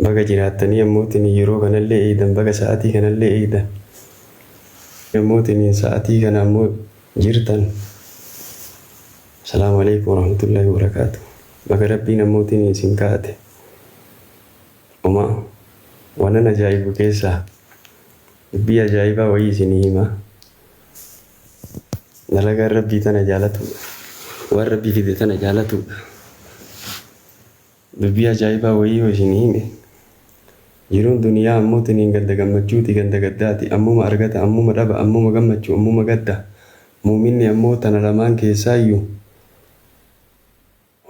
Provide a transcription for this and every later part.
baga jiraatanii ammootiin yeroo kanallee eeydan baga sa'aatii kanallee eeydan ammootiin sa'aatii kana ammoo jirtan. Salaamu alaikum warahmatullahi wabarakatuh. Baga rabbiin ammootiin isin kaate uma waan ajaa'ibu keessaa dubbii ajaa'ibaa wayii isinii hima. Dalagaan rabbii tana jaalatudha, waan rabbii fide tana jaalatudha. Dubbii ajaa'ibaa wayii yoo isinii hime yeroon duniyaa ammootiin gadda gammachuuti ganda gaddaati. Ammuma argata ammuma dhaba ammuma gammachuu ammuma gadda. Muuminni ammoo tana lamaan keessaayyuu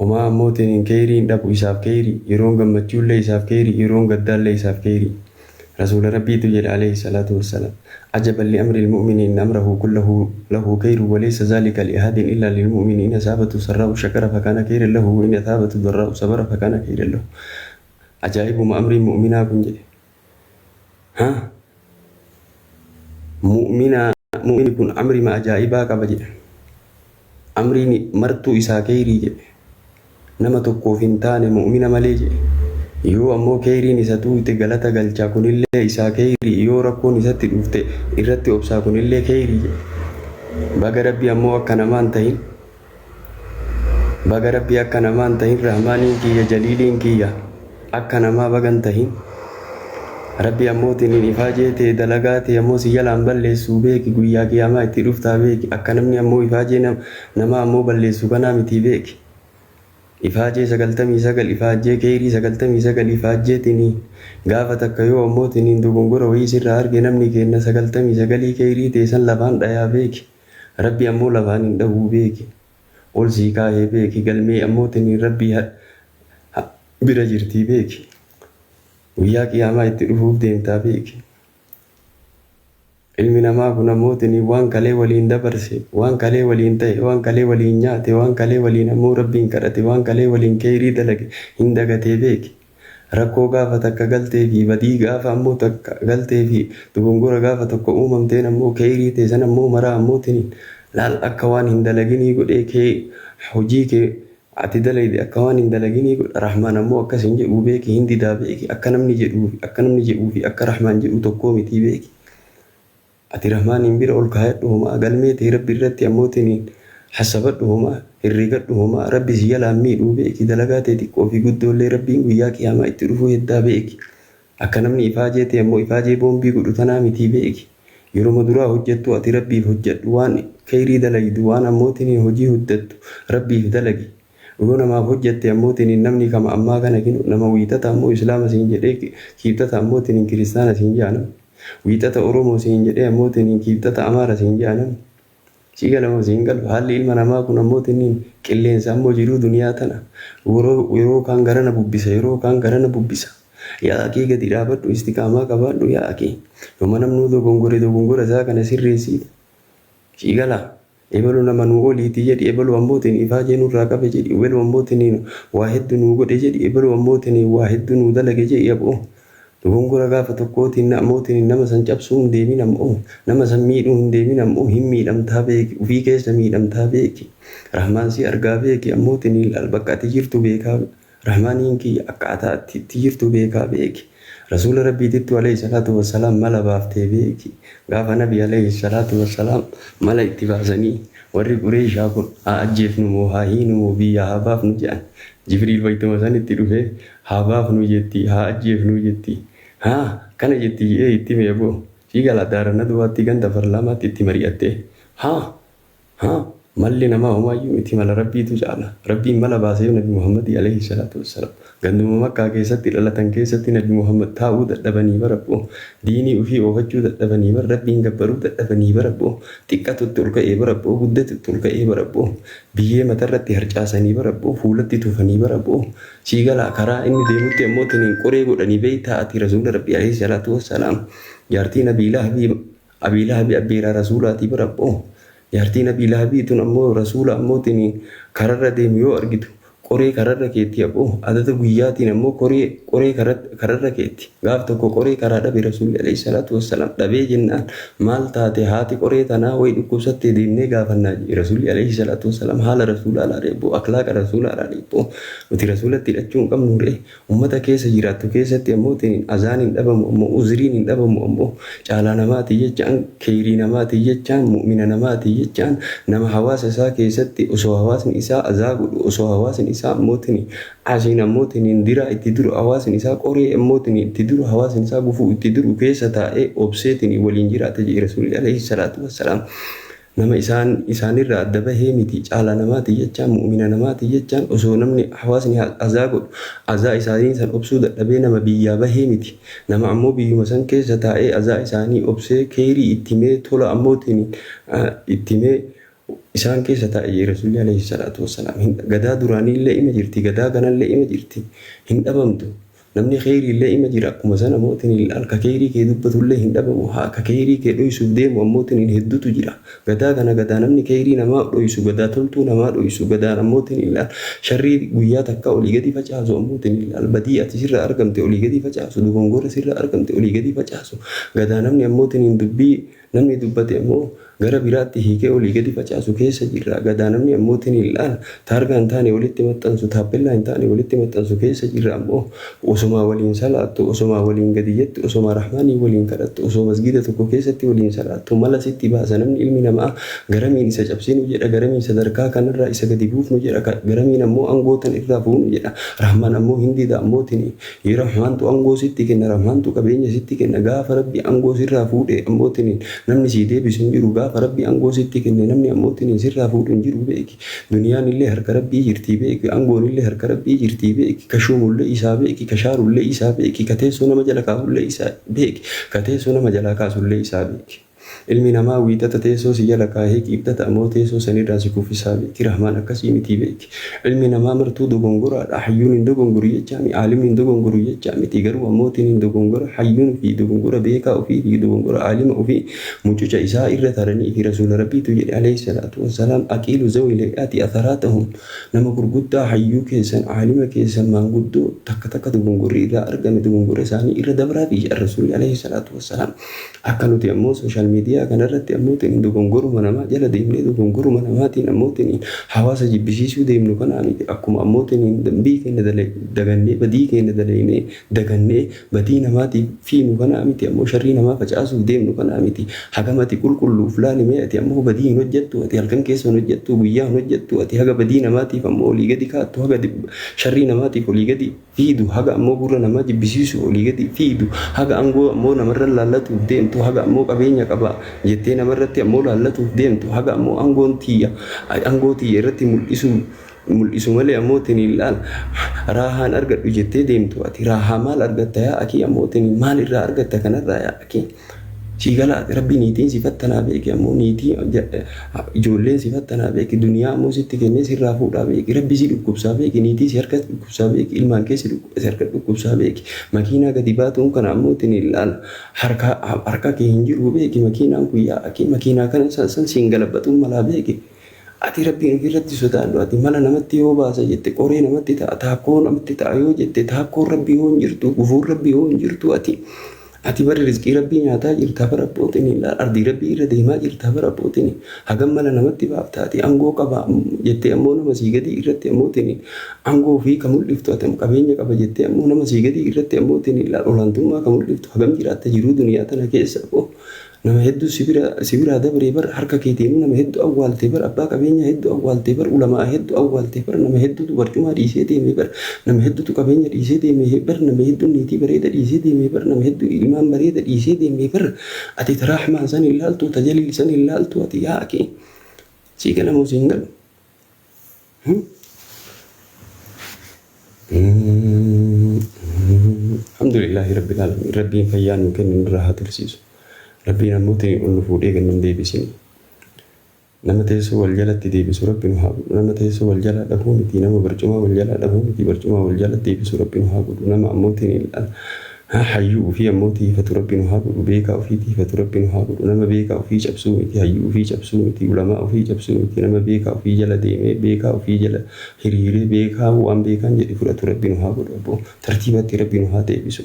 homaa ammootiin keeriin dhabu isaaf keeri, yeroon gammachuullee isaaf keeri, yeroon gaddaallee isaaf keeri. Rasuula rabbiitu jedhe alayhi salaatu wassalaam ajaban li amri ilmu'miniin amrahu kullahu lahu kayru wa laysa zalika li ahadin illa lilmu'miniin asabatu sarra'u shakara fakana khayran lahu wa in asabatu dharra'u sabara fakana khayran lahu. Ajaa'ibuma amriin mu'minaa kun jedhe. Mu'minni kun amrima ajaa'ibaa qaba jedhe. Amriin martuu isaa keerii jedhe. Nama tokkoof hin taane mu'mina malee jedhe. Yoo ammoo keeriin isa tuute galata galchaa kunillee isaa keerii, yoo rakkoon isatti dhufte irratti obsaa kunillee keerii jedhe. Baga rabbii ammoo akka namaan tahin, baga rabbii akka namaan tahin, rahmaaniin kiyya jaliiliin kiyya akka namaa bagan tahin. Rabbi ammootiin ifaa jeetee dalagaa ta'e ammoo si jalaan balleessuu beeki, guyyaa qiyaamaa itti dhuftaa beeki. Akka namni ammoo ifaa jee nama ammoo balleessu kanaa miti beeki. Ifaajee 99 ifaajee keerii 99 ifaajeetini gaafa takka yoo ammootiin dogongora wayii sirraa arge namni kenna 99 keerii teessan lafaan dhayaa beeki. Rabbi ammoo lafaan hin dhahuu beeki. Ol sii kaahee beeki. Galmee ammootiin rabbi bira jirtii beeki. Guyyaa qiyaamaa itti dhufuuf deemtaa beeki. Ilmi namaa kun ammootiin waan kalee waliin dabarse, waan kalee waliin ta'e, waan kalee waliin nyaate, waan kalee waliin ammoo rabbiin kadhate, waan kalee waliin keerii dalage hin dagatee beeki. Rakkoo gaafa takka galtee fi badii gaafa ammoo takka galtee fi dogongora gaafa tokko uumamteen ammoo keerii teessan ammoo maraa ammootiin laal akka waan hin dalaginii godhee kee hojii kee ati dalayde akka waan hin dalaginii godha. Rahmaan ammoo akkas hin jedhuu beeki, hin didaa beeki. Akka namni jedhuu fi akka rahmaan jedhu tokkoo mitii beeki. Ati rahmaaniin bira ol kaayadhu homaa galmee ta'e rabbi irratti ammootiin hasabadhu homaa herreegadhu homaa rabbi si jalaan miidhuu beeki. Dalagaa ta'e xiqqoo fi guddoollee rabbiin guyyaa qiyaamaa itti dhufuu heddaa beeki. Akka namni ifaajee ta'e ammoo ifaajee boombii godhu tanaa mitii beeki. Yeroo duraa hojjettu ati rabbiif hojjedhu, waan khayrii dalaydu, waan ammootiin hojii hojjettu rabbiif dalagi. Yeroo namaaf hojjette ammootiin namni kama ammaa kana kinu nama wiixata ammoo islaama siin jedhee kiibtata ammootiin kiristaana siin jaanam. Wiixata Oromoo siin jedhee ammootiin kiibtata Amaara siin jaanam. Sigalamoo siin galu haalli ilma namaa kun ammootiin qilleensa ammoo jiruu duniyaa tana yeroo kaan garana bubbisa, yeroo kaan garana bubbisa. Yaa akii gadi dhaabadhu istiqaamaa qabaadhu yaa akii. Yooma namnuu dogongora isaa kana sirreessiif. Sigala ebalu nama nuu oliiti jedhi, ebalu ammootiin ifaajee nurraa qabe jedhi, ebalu ammootiin waa hedduu nuu godhe jedhi, ebalu ammootiin waa hedduu nuu dalage jedhi aboo. Dogongora gaafa tokkootiin ammootiin nama san cabsuu hin deemin ammoo, nama san miidhuu hin deemin ammoo hin miidhamtaa beeki, ufii keessa miidhamtaa beeki. Rahmaan si argaa beeki ammootiin bakka ati jirtu beekaa. Rahmaaniin kiyya akkaataa itti jirtu beekaa beeki. Rasuula rabbiitittu alayhi salaatu wassalaam mala baaftee beeki. Gaafa nabi alayhi salaatu wassalaam mala itti baasanii warri Qureeshaa kun haa ajjeefnu moo haa hiinu moo biyya haa baafnu jedhan. Jibriil wayituma sanitti dhufee haa baafnu jetti, haa ajjeefnu jetti. Kana jetti jedhee itti meeboo si gala daarana dubaatti ganda parlaamaatti itti mari'attee malli namaa homaayyuu miti mala rabbiitu caala. Rabbiin mala baasee nabi Muhammad alayhi salaatu wassalaam ganduma Makkaa keessatti dhalatan keessatti nabi Muhammad taa'uu dadhabanii barabboo, diinii ufii oofachuu dadhabanii bar, rabbiin gabbaruu dadhabanii barabboo, xiqqatutti ol ka'ee barabboo, guddatutti ol ka'ee barabboo, biyyee matarratti harcaasanii barabboo, fuulatti tufanii barabboo. Si gala karaa inni deemutti ammoo tiniin qoree godhanii beeytaa ati rasuula rabbii alayhi salaatu wassalaam jaartii nabii Lahabii abbeeraa rasuulaatii barabboo. Jaartii nabii Lahabiitun ammoo rasuula ammootiin kararra deemu yoo argitu qoree kararra keetti aboo adada guyyaatiin ammoo qoree kararra keetti gaaf tokko qoree karaa dhabe rasuulli alayhi salaatu wassalaam dhabee jennaan maal taate haati qoree tanaa way dhukkubsattee deemnee gaafannaa jedhe rasuulli alayhi salaatu wassalaam haala rasuulaa laalee boo akhlaaqa rasuulaa laalee boo nuti rasuulatti hidhachuu hin qabnu ree ummata keessa jiraattu keessatti ammoo azaan hin dhabamu ammoo uzriin hin dhabamu ammoo caalaa namaati jechaan keerii namaati jechaan mu'mina namaati jechaan nama hawaasa isaa keessatti osoo hawaasni isaa azaa godhu osoo hawaasni isaa ammootiin asiin ammootiin dira itti duru hawaasni isaa qoree ammootiin itti duru hawaasni isaa gufuu itti duru keessa taa'ee obseetiin waliin jiraata jedhe rasuulli alayhi salaatu wassalaam. Nama isaanirraa adda bahee miti caalaa namaati jechaan mu'mina namaati jechaan osoo namni hawaasni azaa godhu azaa isaanii san obsuu dadhabee nama biyyaa bahee miti nama ammoo biyyuma san keessa taa'ee azaa isaanii obsee keerii ittimee tola ammootiin ittimee isaan keessa taa'ee rasuulli alayhi salaatu wassalaam gadaa duraaniillee ima jirti gadaa kanallee ima jirti hin dhabamtu namni kheyriillee ima jira akkuma sana mootiin ka kheyrii kee dubbatullee hin dhabamu ka kheyrii kee dhoysuuf deemu ammootiin hedduutu jira gadaa kana gadaa namni kheyrii namaa dhoysu gadaa toltuu namaa dhoysu gadaa ammootiin sharrii guyyaa takka olii gadi facaasu ammootiin badii ati sirra argamte olii gadi facaasu dogongora sirra argamte olii gadi facaasu gadaa namni ammootiin dubbii namni dubbate ammoo gara biraatti hiikee olii gadi facaasu keessa jirra gadaa namni ammootiin illaan taargaa hin taane walitti maxxansu taappellaa hin taane walitti maxxansu keessa jirra ammoo osoma waliin salaattu osoma waliin gadi jettu osoma rahmaanii waliin kadhattu osoo masgida tokko keessatti waliin salaattu mala sitti baasa namni ilmi namaa garamiin isa cabsinu jedha garamiin sadarkaa kanarraa isa gadi buufnu jedha garamiin ammoo angootan irraa fuunu jedha rahmaan ammoo hindida ammootiin yoo rahmaantu angoo sitti kenna rahmaantu qabeenya sitti kenna gaafa rabbi angoo sirraa fuudhe ammootiin namni sii deebisu hin jiru gaafa rabbi angoo sitti kenne namni ammootiin sirraa fuudhu hin jiru beeki duniyaan illee harka rabbii jirtii beeki angoon illee harka rabbii jirtii beeki ka shuumullee isaa beeki ka shaarullee isaa beeki ka teessoo nama jala kaa'ullee isaa beeki ka teessoo nama jala kaasullee isaa beeki. Ilmi namaa wiixata teessoo si jala kaahee qiibxata ammoo teessoo sanirraa si kuffisaa beeki rahmaan akkasii miti beeki ilmi namaa martuu dogongoraadha hayyuun hin dogonguru jechaa mi aalimni hin dogonguru jechaa miti garuu ammootiin hin dogongora hayyuun fi dogongora beekaa ofii fi dogongora aalima ofii mucuca isaa irra taranii fi rasuula rabbiitu jedhe alayhi salaatu wassalaam aqiilu zawi leeqaati atharaatahum nama gurguddaa hayyuu keessan aalima keessan maanguddoo takka dogongorri irraa argame dogongora isaanii irra dabraa fi rasuulli alayhi salaatu wassalaam akka nuti ammoo sooshaal miidiyaa kanarratti ammootiin dogongoruma namaa jala deemnee dogongoruma namaatiin ammootiin hawaasa jibbisiisuu deemnu kanaa miti akkuma ammootiin dambii keenya dagannee badii keenya dagannee badii namaatiif fiinu kanaa miti ammoo sharrii namaa facaasuuf deemnu kanaa miti hagamati qulqulluuf laalimee ati ammoo badii hin hojjettu ati halkan keessa hin hojjettu guyyaa hin hojjettu ati haga badii namaatiif ammoo olii gadi kaattu haga sharrii namaatiif olii gadi fiidu haga ammoo gurra namaa jibbisiisu olii gadi fiidu haga angoo ammoo namarra laallatuuf deemtu haga ammoo qabeenya qaba jettee namarratti ammoo laallatuuf deemtu haga ammoo angoo tiyya irratti mul'isu malee ammootiin ilaal raahaan argadhu jettee deemtu ati raahaa maal argatta yaa akii ammootiin maal irraa argatta kanarraa yaa akii Sigala rabbi niitiin sifattanaa beeki ammoo niitii ijoolleen sifattanaa beeki duniyaa ammoo sitti kennee sirraa fuudhaa beeki rabbi si dhukkubsaa beeki niitii si harka dhukkubsaa beeki ilmaan kee si harka dhukkubsaa beeki makiinaa gadi baatuun kana ammoo ittiin ilaala harka kee hin jiru beeki makiinaan guyyaa akii makiinaa kana san siin galabbatuun malaa beeki. Ati rabbiin ofirratti sodaadhu ati mala namatti yoo baasa jette qoree namatti ta'a taakkoo namatti ta'a yoo jette taakkoon rabbii yoo hin jirtu gufuun rabbii yoo hin jirtu ati bara rizqii rabbii nyaataa jirtaa bara abbootiin ardii rabbii irra deemaa jirtaa bara abbootiin hagam mala namatti baaftaati angoo qaba jettee ammoo nama sii gadi irratti ammootiin angoo fi ka mul'iftu ati qabeenya qaba jettee ammoo nama sii gadi irratti ammootiin olaantummaa ka mul'iftu hagam jiraatta jiruu duniyaa tana keessa nama hedduu sibira dabree bar harka keetiin nama hedduu awwaaltee bar abbaa qabeenya hedduu awwaaltee bar ulamaa hedduu awwaaltee bar nama hedduutu barcuma dhiisee deemee bar nama hedduutu qabeenya dhiisee deemee bar nama hedduu niitii bareeda dhiisee deemee bar nama hedduu ilmaan bareeda dhiisee deemee bar ati taraaxmaan san ilaaltu tajaliil san ilaaltu ati yaa akee sii galamoo siin galu. Alhamdulillahi rabbil alamin rabbiin fayyaa nu kennu nurraa haa tursiisu. Rabbiin ammootiin ol nu fuudhee kan nun deebisini. Nama teessoo wal jalatti deebisu rabbi nu haa godhu. Nama teessoo wal jalaa dhabuu miti nama barcuma wal jalaa dhabuu miti barcuma wal jalatti deebisu rabbi nu haa godhu. Nama ammootiin hayyuu ofii ammoo tiifatu rabbiin haa godhu beekaa ofii tiifatu rabbiin haa godhu nama beekaa ofii cabsuu miti hayyuu ofii cabsuu miti ulamaa ofii cabsuu miti nama beekaa ofii jala deemee beekaa ofii jala hiriiree beekaa waan beekaan jedhe fudhatu rabbiin haa godhu abboo tartiibatti rabbiin haa deebisu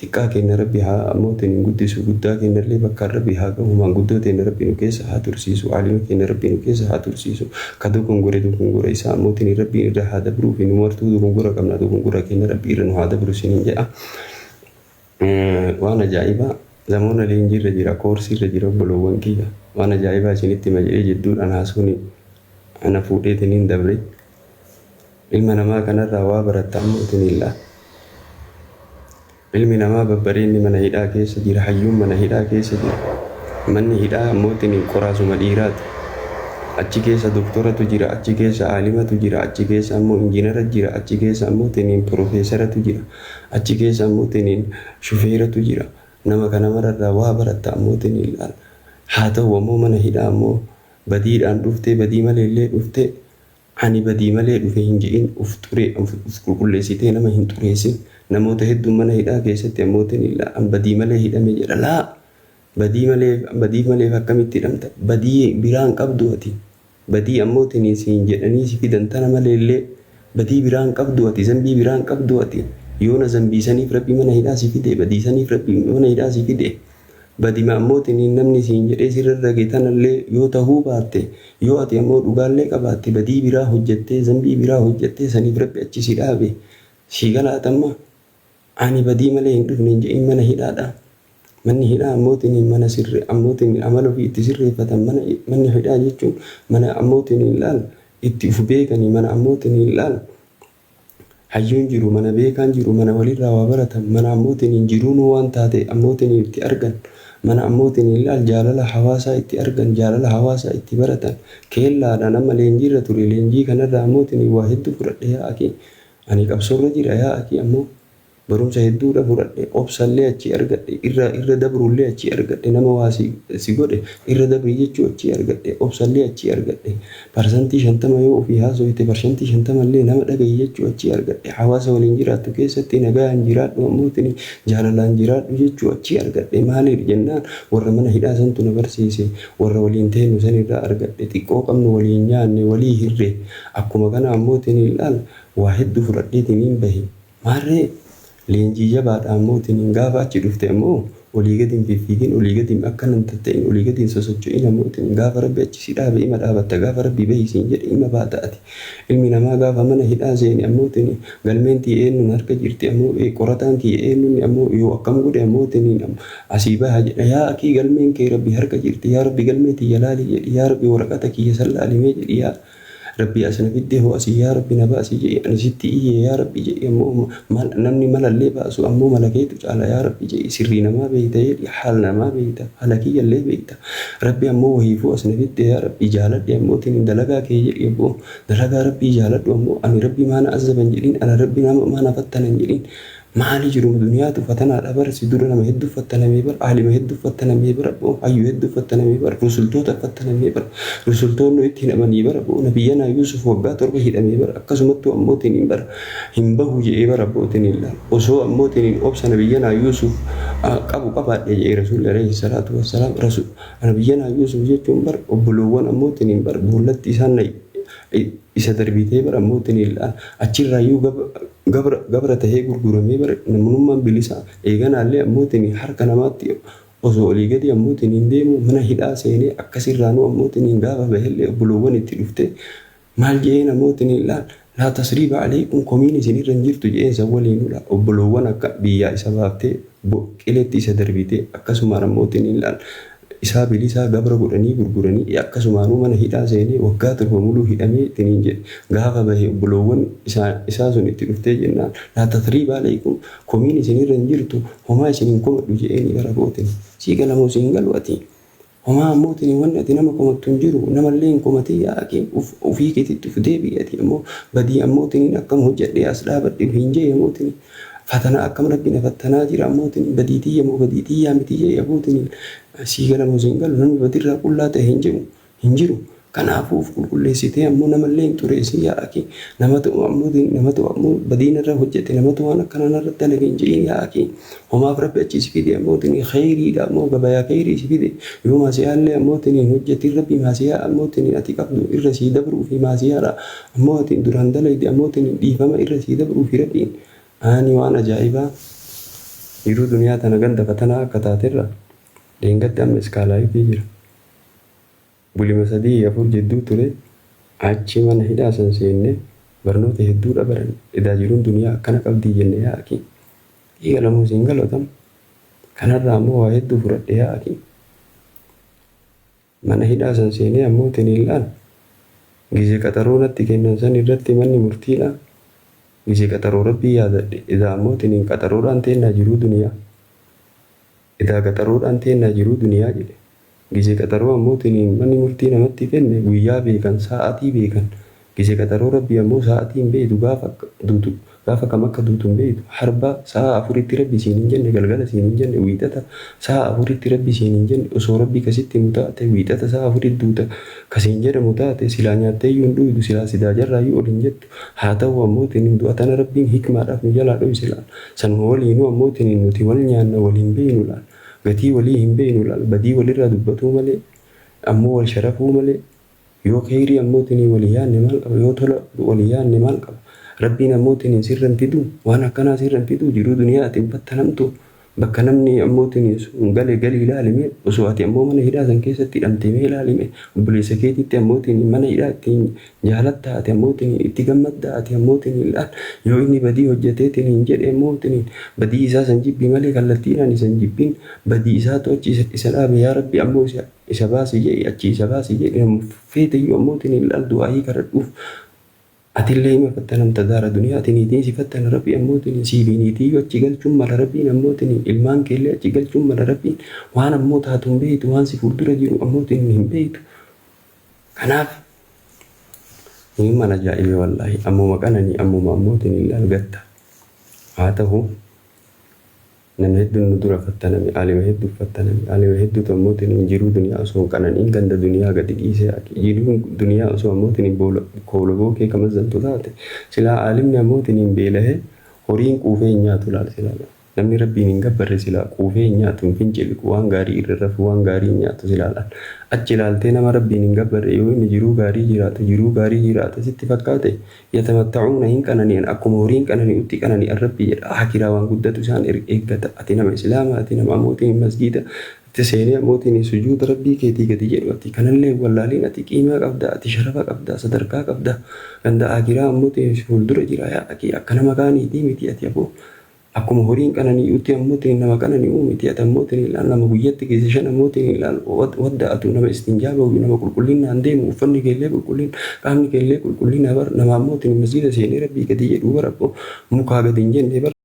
xiqqaa keenya rabbi haa ammootiin guddisu guddaa keenya illee bakka rabbi haa gahu maanguddoo keenya rabbi nu keessa haa tursiisu aalima keenya rabbi nu keessa haa tursiisu ka dogongora isaa ammootiin rabbi irra haa dabruuf nu martuu dogongora qabna dogongora keenya rabbi irra nu haa dabru siniin jedha. Waan ajaa'ibaa zamoona leenjiirra jira koorsiirra jira obboloowwan kiyya waan ajaa'ibaa isinitti hima jedhee jedhuudhaan haasuun ana fuudheetiniin dabre ilma namaa kanarraa waa baratta ammootiin illaa ilmi namaa babbareenni mana hidhaa keessa jira hayyuun mana hidhaa keessa jira manni hidhaa ammootiin qoraasuma dhiiraati achi keessa doktoratu jira achi keessa aalimatu jira achi keessa ammoo injiinara jira achi keessa ammootiin profeesaratu jira achi keessa ammootiin shufeeratu jira nama kana mararraa waa baratta ammootiin illaan haa ta'u ammoo mana hidhaa ammoo badiidhaan dhuftee badii malee illee dhuftee ani badii malee dhufe hin jedhin uf qulqulleessitee nama hin xureessin namoota hedduun mana hidhaa keessatti ammootiin illaan badii malee hidhame jedha laa badii malee akkamitti hidhamta badii biraan qabdu ati badii ammootiin siin jedhanii si fidan tana malee illee badii biraan qabdu ati zambii biraan qabdu ati yoona zambiisaniif rabbi mana hidhaa si fide badiisaniif rabbi mana hidhaa si fide badima ammootiin namni siin jedhee sirra rage tanallee yoo tahuu baatte yoo ati ammoo dhugaallee qabaatte badii biraa hojjettee zambii biraa hojjettee saniif rabbi achi si dhaabe si galaatamma ani badii malee hin dhufne hin jedhin mana hidhaadha. Manni hidhaa ammootiin mana sirre ammootiin amala ofii itti sirreeffatan manni hidhaa jechuun mana ammootiin ilaal itti uf beekanii mana ammootiin ilaal hayyuun jiru mana beekaan jiru mana walirraa waa baratan mana ammootiin jiruun waan taate ammootiin itti argan mana ammootiin ilaal jaalala hawaasaa itti argan jaalala hawaasaa itti baratan keellaadhaan amma leenjiirra ture leenjii kanarraa ammootiin waa hedduu fudhadhe yaa'aki ani qabsoorra jira yaa'aki ammoo barumsa hedduudha fudhadhe obsallee achi argadhe irra dabrullee achi argadhe nama waa si godhe irra dabri jechuu achi argadhe obsallee achi argadhe parsantii 50 yoo ofii haasoite parsantii 50 illee nama dhagaye jechuu achi argadhe hawaasa waliin jiraattu keessatti nagaan jiraadhu ammootiin jaalalaan jiraadhu jechuu achi argadhe maaliif jennaan warra mana hidhaa santu na barsiise warra waliin teenyu san irraa argadhe xiqqoo qabnu waliin nyaanne walii hirre akkuma kana ammootiin ilaal waa hedduu fudhadheetiin bahi maarree leenjii jabaadha ammootiin gaafa achi dhufte ammoo olii gadi hin fiigin olii gadi akka nan tatta'in olii gadi hin sosocho'in ammootiin gaafa rabbi achi si dhaabe ima dhaabatta gaafa rabbi bahisiin jedhe ima baata ati ilmi namaa gaafa mana hidhaa seeni ammootiin galmeen kiyya eenyuun harka jirti ammoo qorataan kiyya eenyuun ammoo yoo akkam godhe ammootiin asii baha jedha yaa akii galmeen kee rabbi harka jirti yaa rabbi galmee tiyya laali jedhi yaa rabbi waraqata kiyya sallaalimee jedhi yaa rabbi asna fidde ho asii yaa rabbi na baasii jedhi ani sitti iyyee yaa rabbi jedhi ammoo namni malallee baasu ammoo malakeetu caala yaa rabbi jedhi sirrii namaa beeyta jedhi haal namaa beeyta haala kiyyallee beeyta rabbi ammoo wahiifuu asna fidde yaa rabbi jaaladhe ammootiin dalagaa kee jedhi ammoo dalagaa rabbii jaaladhu ammoo ani rabbi maana azaban jedhin ana rabbi maana fattanan jedhin maali jiru duniyaatu fatanaadha bar si dura nama hedduu fattanamee bar aalima hedduu fattanamee bar hayyuu hedduu fattanamee bar rusultoota fattanamee bar rusultoonni itti hidhamanii bar nabiyyanaa Yuusuf waggaa 7 hidhamee bar akkasumattuu ammootiin bar hin bahu jedhee bar abbootiin illaan osoo ammootiin obsa nabiyyanaa Yuusuf qabu qabaadhe jedhee rasuulli alayhi salaatu wassalaam nabiyyanaa Yuusuf jechuun bar obboloowwan ammootiin bar boollatti isaan isa darbitee bar ammootiin illaan achirraayyuu gabra tahee gurguramee bar namummaan bilisa eeganaallee ammootiin harka namaatti osoo olii gadi ammootiin hin deemu mana hidhaa seenee akkasirraanuu ammootiin gaafa bahellee obboloowwan itti dhufte maal jedheen ammootiin illaan laa tasriiba alaykum komiin isinirra hin jirtu jedheen san waliinudha obboloowwan akka biyyaa isa baaftee qileetti isa darbitee akkasumaan ammootiin illaan isaa bilisaa gabra godhanii gurguranii akkasumaanuu mana hidhaa seenee waggaa 7 muluu hidhamee tiniin jedhe gaafa bahee obboloowwan isaa sun itti dhuftee jennaan laa tasriiba alaykum komiin isinirra hin jirtu homaa isiniin komadhu jedheen gara bootin sii galamoo siin galu ati homaa ammootiin wanni ati nama komattu hin jiru namallee hin komatee yaa'ake ofii keetitti uf deebi'i ati ammoo badii ammootiin akkam hojjedhee as dhaabadhe hin jee ammootiin fatana akkam rabbiin fattanaa jira ammootiin badiitiyya moo badiitiyyaa mitiyya abbootiin sii galamoo siin galu namni badirraa qullaa ta'e hin jiru Kanaafuuf qulqulleessitee ammoo namallee hin xureessin yaa akhi. Namatu ammoo badiina irra hojjete namatu waan akkanaa irratti dalage hin jedhin yaa akhi. Homaaf rabbi achi si fide ammoo khayriidha ammoo gabayaa khayrii si fide. Yoo maasiyaallee ammoo hojjetin rabbi maasiyaa ammoo ati qabdu irra sii dabruu fi maasiyaadha ammoo duraan dalayde ammoo dhiifama irra sii dabruu fi rabbiin. Ani waan ajaa'ibaa yeroo duniyaa tana ganda fatanaa akka taaterra deengatti amma iskaalaayifii jira. Bulima 3-4 jidduu ture achi mana hidhaa san seenne barnoota hedduudha baran edaa jiruun duniyaa akkana qabdii jenne yaa akhi. Eegalamuu siin galotam kanarraa ammoo waa hedduu fudhadhe yaa akhi. Mana hidhaa san seenee ammoo tiniillaan gizee qaxaroo natti kennan san irratti manni murtiidha. Gizee qaxaroo rabbii yaadadhe edaa ammoo tiniin qaxaroodhaan teennaa jiruu duniyaa. Edaa qaxaroodhaan teennaa jiruu duniyaa jedhe. Gizee qaxaroo ammoo tiniin manni murtii namatti kenne guyyaa beekan sa'aatii beekan. Gizee qaxaroo rabbii ammoo sa'aatii hin beektu gaafa kam akka duutu hin beektu. Harba sa'a 4tti rabbi siin hin jenne galgala siin hin jenne wiixata sa'a 4tti rabbi siin hin jenne osoo rabbi kasitti mutaate wiixata sa'a 4tti duuta kasiin jedhamu taate silaa nyaattee iyyuu hin dhuyidu silaa sidaa jarraayyuu ol hin jettu. Haa ta'u ammoo tiniin du'atana rabbiin hikmaadhaaf nu jalaa dhoyse laal. Sanuma waliinuu ammoo tiniin nuti wal nyaanna wal hin beeknu laal. Gatii walii hin beeknu laal. Badii walirraa dubbatuu malee ammoo wal sharafuu malee yoo khayrii ammoo tiniin walii yaadne maal qaba yoo tola walii yaadne maal qaba. Rabbiin ammoo tiniin sirra hin fidu waan akkanaa sirra hin fidu jiruu duniyaatiin battanamtu bakka namni ammoo tiniin sun galii ilaalime osoo ati ammoo mana hidhaa san keessatti hidhamtee ilaalime obboleessa keetitti ammoo tiniin mana hidhaa ittiin jaalatta ati ammoo tiniin itti gammadda ati ammoo tiniin laal yoo inni badii hojjetee tiniin jedhe ammoo tiniin badii isaa san jibbii malee kallattiidhaan isan jibbiin badii isaa to'achi isa dhaabe yaa rabbi ammoo isa baasii jedhe achi isa baasii jedhe feeteyyuu ammoo tiniin laal du'aayii kadhadhuuf. Atillee ima fattanamta daara duniyaa tiniitiin si fattana rabbi ammoo tiniin siibiiniitii yoo achi galchuun mala rabbiin ammoo tiniin ilmaan keellee achi galchuun mala rabbiin waan ammoo taatu hin beektu waan si fuuldura jiru ammoo tiniin hin beektu. Kanaaf ni mana ajaa'ibe wallaahi ammuma qananii ammuma ammoo tiniin laal gatta. Haa ta'u nama hedduun nu dura fattaname alima hedduu fattaname alima hedduutu ammoo tiniin jiruu duniyaa osoo qananiin ganda duniyaa gadi dhiisee jiruun duniyaa osoo ammoo tiniin kooloboo kee kamazzantu taate silaa alimni ammoo tiniin beelahee horiin quufee hin nyaatu laal silaa namni rabbiin hin gabbarre silaa quufee hin nyaatu hin finciliqu waan gaarii irra rafu waan gaarii hin nyaatu silaa laal achi ilaaltee nama rabbiin hin gabbarre yoo inni jiruu gaarii jiraata sitti fakkaate yatamatta'uuna hin qanani'an akkuma horiin qananii utti qananii arrabbii jedha hakiraa waan guddatu isaan eeggata ati nama islaamaa ati nama amootiin masgiida itti seenee amootiin sujuuda rabbii keetii gadi jedhu ati kanallee wallaaliin ati qiimaa qabda ati sharafa qabda sadarkaa qabda ganda hakiraa amootiin fuuldura jira yaa akhi akka nama kaaniitii miti ati aboo. Akkuma horiin qananii utti ammoo tiniin nama qananii uumiti ati ammoo tiniin laal nama guyyatti keessa 5 ammoo tiniin laal wadda'atu nama istinjaa bahu nama qulqullinaan deemu uffanni keellee qulqullin qaamni keellee qulqullina bar nama ammoo tiniin masjiida seenee rabbii gadi jedhu bar abbo mukaa gadi hin jenne bar